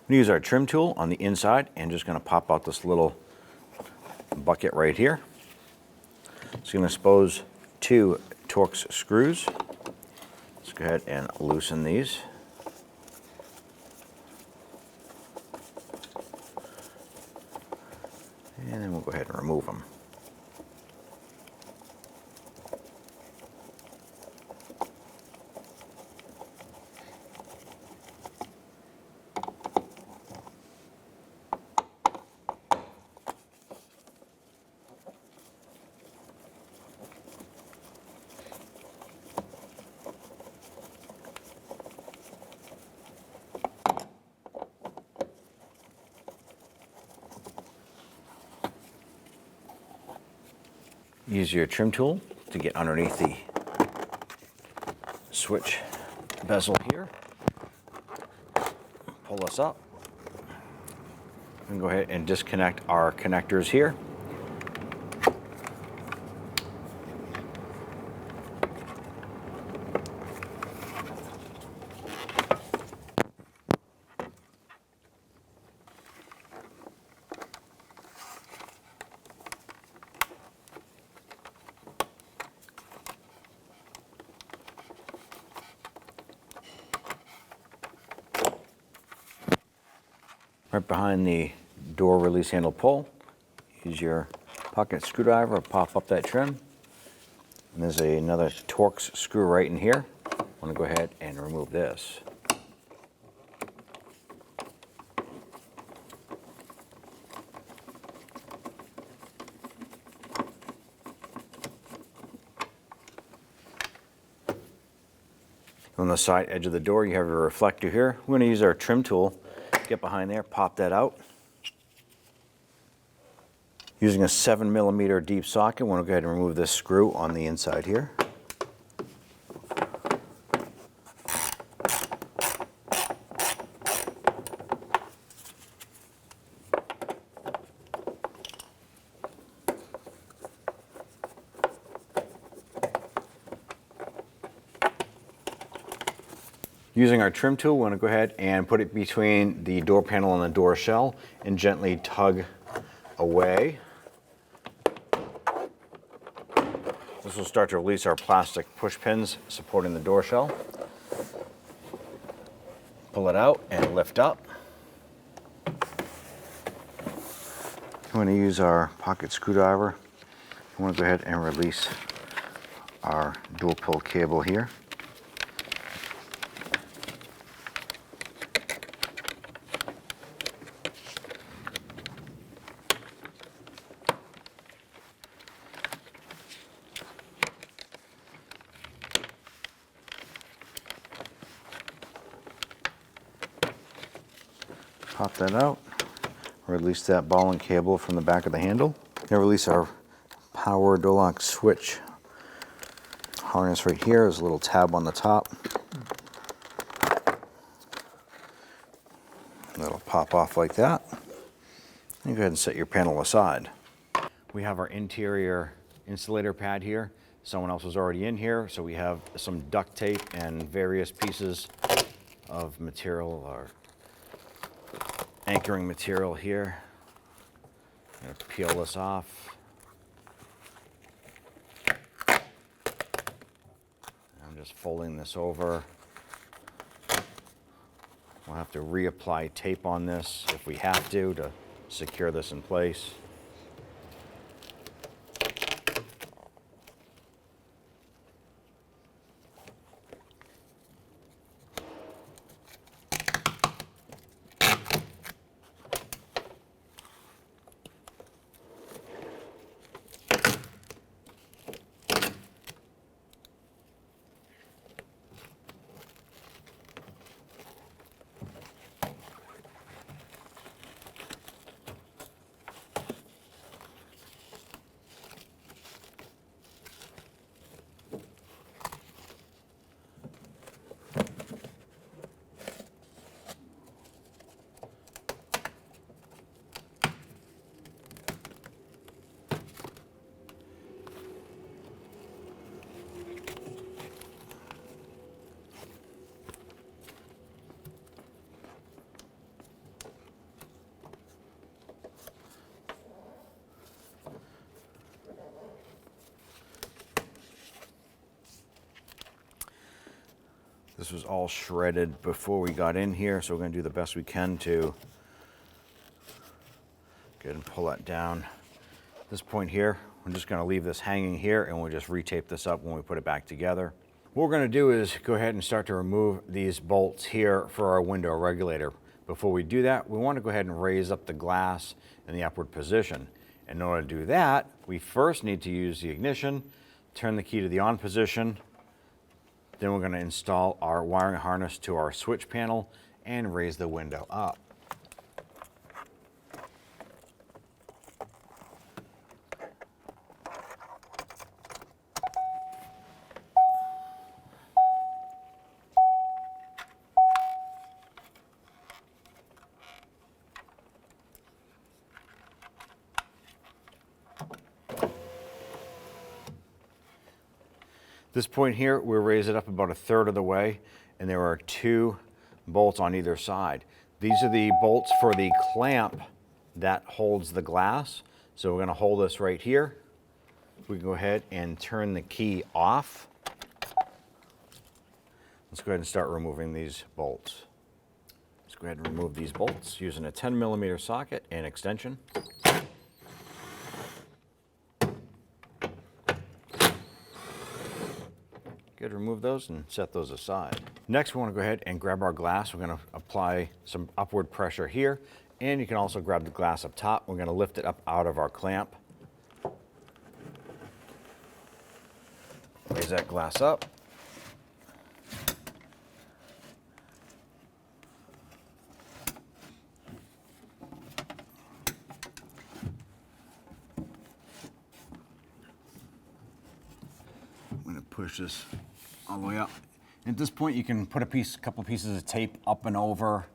We use our trim tool on the inside and just going to pop out this little bucket right here. It's going to expose 2 Torx screws. Let's go ahead and loosen these. And then we'll go ahead and remove them. Use your trim tool to get underneath the switch bezel here. Pull this up. And go ahead and disconnect our connectors here. Right behind the door release handle pull, use your pocket screwdriver to pop up that trim. And there's another Torx screw right in here. I'm going to go ahead and remove this. On the side edge of the door, you have your reflector here. We're going to use our trim tool. Get behind there, pop that out. Using a 7mm deep socket, we're going to go ahead and remove this screw on the inside here. Using our trim tool, we're going to go ahead and put it between the door panel and the door shell and gently tug away. This will start to release our plastic push pins supporting the door shell. Pull it out and lift up. I'm going to use our pocket screwdriver. I'm going to go ahead and release our dual pull cable here. Pop that out, release that ball and cable from the back of the handle. Now release our power door lock switch harness right here. There's a little tab on the top. That'll pop off like that. And go ahead and set your panel aside. We have our interior insulator pad here. Someone else was already in here, so we have some duct tape and various pieces of material or anchoring material here. I'm going to peel this off. I'm just folding this over. We'll have to reapply tape on this if we have to secure this in place. This was all shredded before we got in here, so we're going to do the best we can to go ahead and pull that down. At this point here, I'm just going to leave this hanging here, and we'll just retape this up when we put it back together. What we're going to do is go ahead and start to remove these bolts here for our window regulator. Before we do that, we want to go ahead and raise up the glass in the upward position. In order to do that, we first need to use the ignition, turn the key to the on position, then we're going to install our wiring harness to our switch panel and raise the window up. This point here, we'll raise it up about 1/3 of the way, and there are 2 bolts on either side. These are the bolts for the clamp that holds the glass. So we're going to hold this right here. We can go ahead and turn the key off. Let's go ahead and start removing these bolts. Let's go ahead and remove these bolts using a 10mm socket and extension. Good, remove those and set those aside. Next, we want to go ahead and grab our glass. We're going to apply some upward pressure here, and you can also grab the glass up top. We're going to lift it up out of our clamp. Raise that glass up. I'm going to push this all the way up. At this point, you can put a couple pieces of tape up and over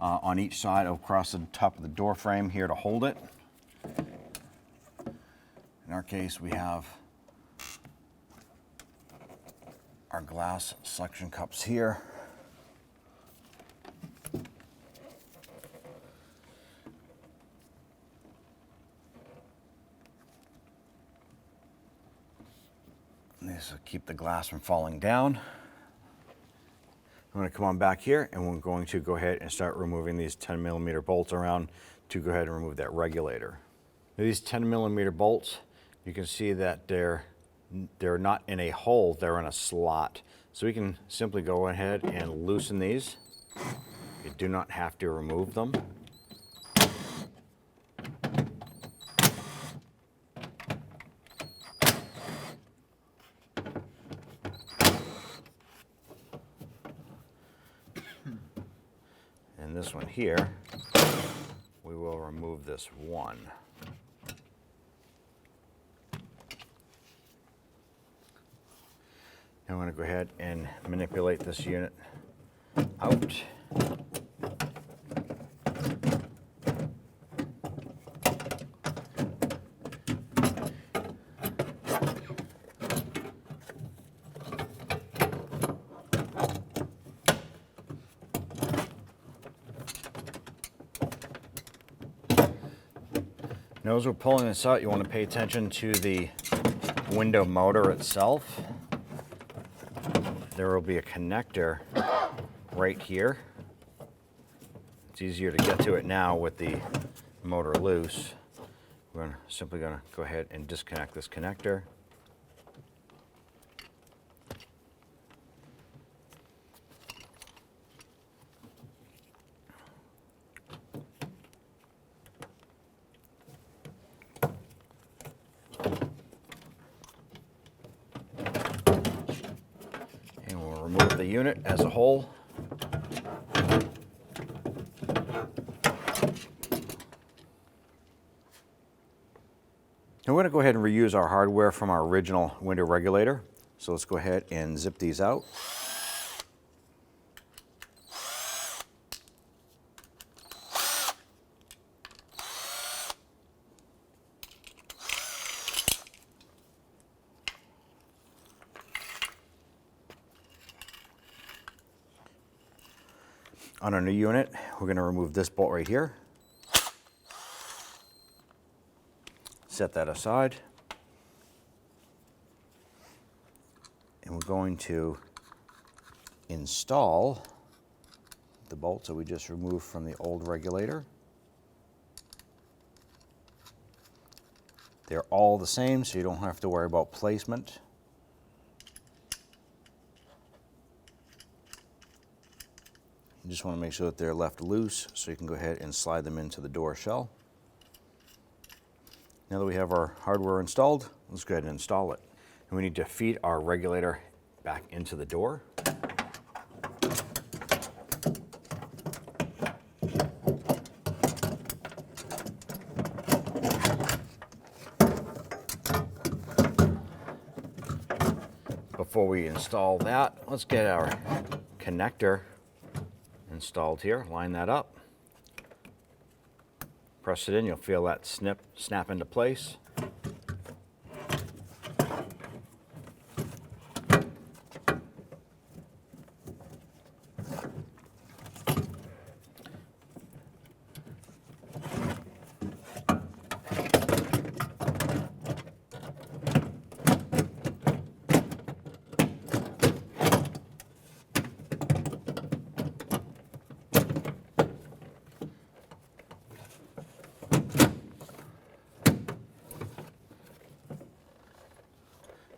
on each side across the top of the door frame here to hold it. In our case, we have our glass suction cups here. This will keep the glass from falling down. I'm going to come on back here, and we're going to go ahead and start removing these 10mm bolts around to go ahead and remove that regulator. Now, these 10mm bolts, you can see that they're not in a hole, they're in a slot. So we can simply go ahead and loosen these. You do not have to remove them. And this one here, we will remove this one. Now I'm going to go ahead and manipulate this unit out. Now, as we're pulling this out, you want to pay attention to the window motor itself. There will be a connector right here. It's easier to get to it now with the motor loose. We're simply going to go ahead and disconnect this connector. Remove the unit as a whole. Now we're going to go ahead and reuse our hardware from our original window regulator. So let's go ahead and zip these out. On our new unit, we're going to remove this bolt right here. Set that aside. And we're going to install the bolts that we just removed from the old regulator. They're all the same, so you don't have to worry about placement. You just want to make sure that they're left loose so you can go ahead and slide them into the door shell. Now that we have our hardware installed, let's go ahead and install it. And we need to feed our regulator back into the door. Before we install that, let's get our connector installed here. Line that up. Press it in, you'll feel that snap into place.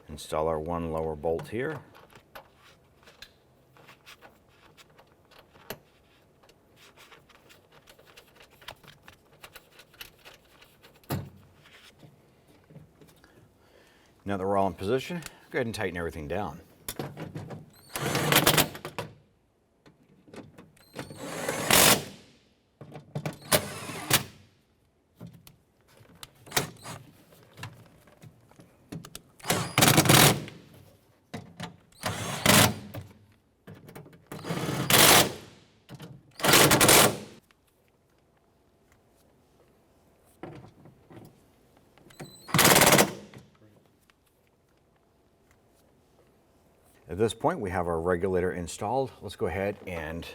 Install our one lower bolt here. Now that we're all in position, go ahead and tighten everything down. At this point, we have our regulator installed. Let's go ahead and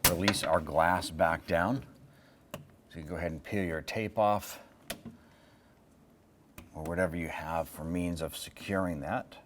release our glass back down. So you can go ahead and peel your tape off or whatever you have for means of securing that.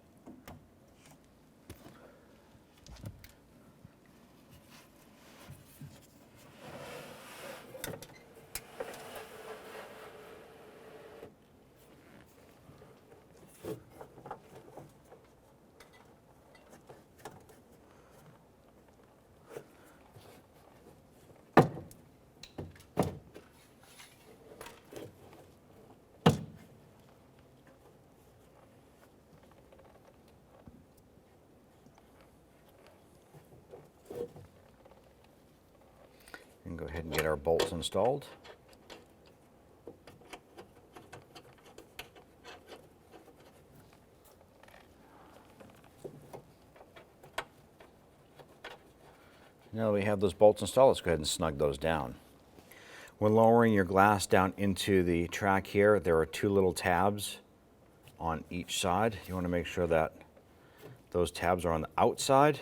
And go ahead and get our bolts installed. Now that we have those bolts installed, let's go ahead and snug those down. When lowering your glass down into the track here, there are two little tabs on each side. You want to make sure that those tabs are on the outside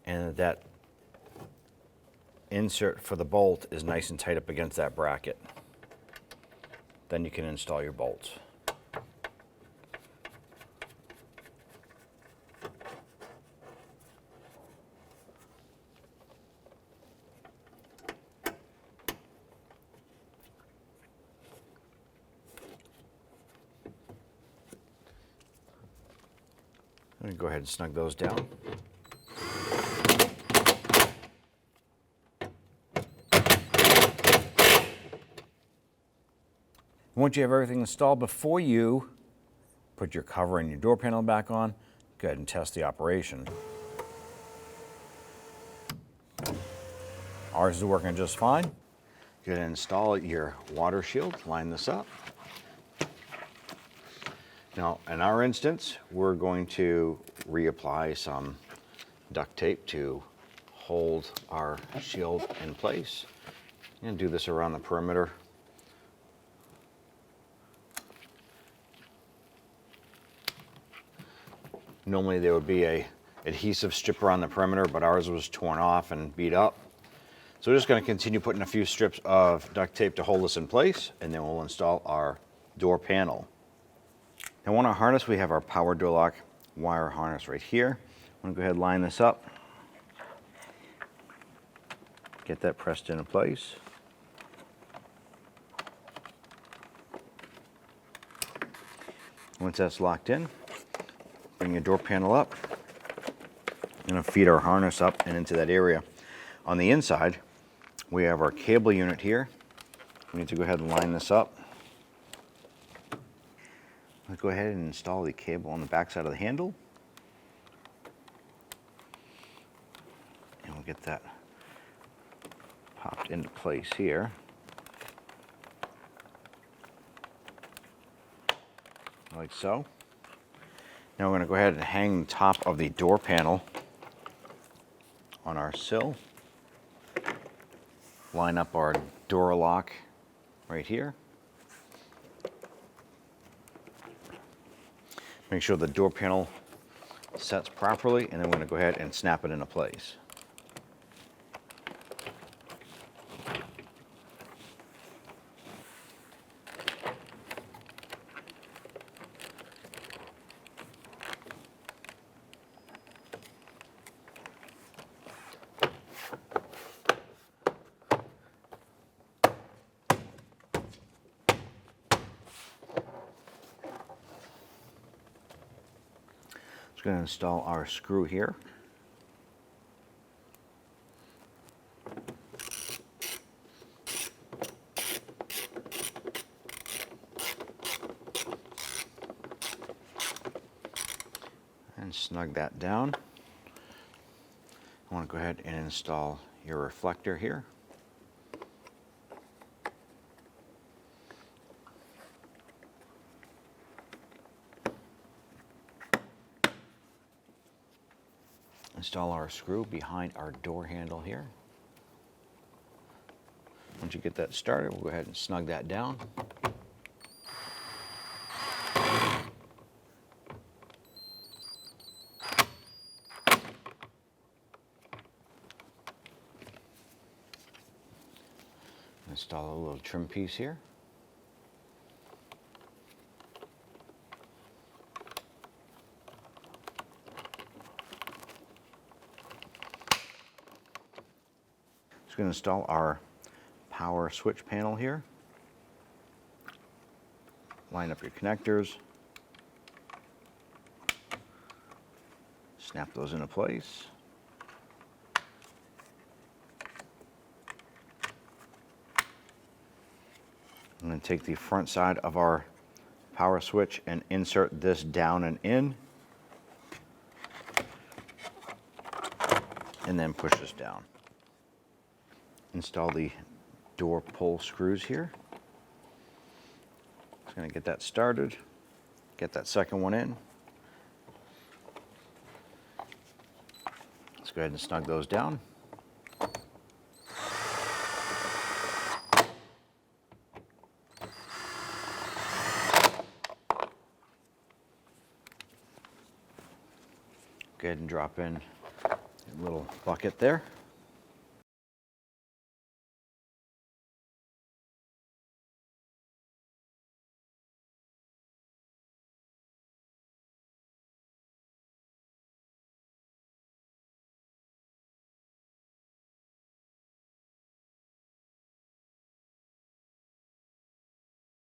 and that insert for the bolt is nice and tight up against that bracket. Then you can install your bolts. I'm going to go ahead and snug those down. Once you have everything installed, before you put your cover and your door panel back on, go ahead and test the operation. Ours is working just fine. Go ahead and install your water shield. Line this up. Now, in our instance, we're going to reapply some duct tape to hold our shield in place. And do this around the perimeter. Normally there would be a adhesive strip around the perimeter, but ours was torn off and beat up. So we're just going to continue putting a few strips of duct tape to hold this in place, and then we'll install our door panel. Now on our harness, we have our power door lock wire harness right here. I'm going to go ahead and line this up. Get that pressed into place. Once that's locked in, bring your door panel up. I'm going to feed our harness up and into that area. On the inside, we have our cable unit here. We need to go ahead and line this up. Let's go ahead and install the cable on the back side of the handle. And we'll get that popped into place here. Like so. Now we're going to go ahead and hang the top of the door panel on our sill. Line up our door lock right here. Make sure the door panel sets properly, and then we're going to go ahead and snap it into place. Just going to install our screw here. And snug that down. I want to go ahead and install your reflector here. Install our screw behind our door handle here. Once you get that started, we'll go ahead and snug that down. Install a little trim piece here. Just going to install our power switch panel here. Line up your connectors. Snap those into place. I'm going to take the front side of our power switch and insert this down and in, and then push this down. Install the door pull screws here. Just going to get that started, get that second one in. Let's go ahead and snug those down. Go ahead and drop in a little bucket there.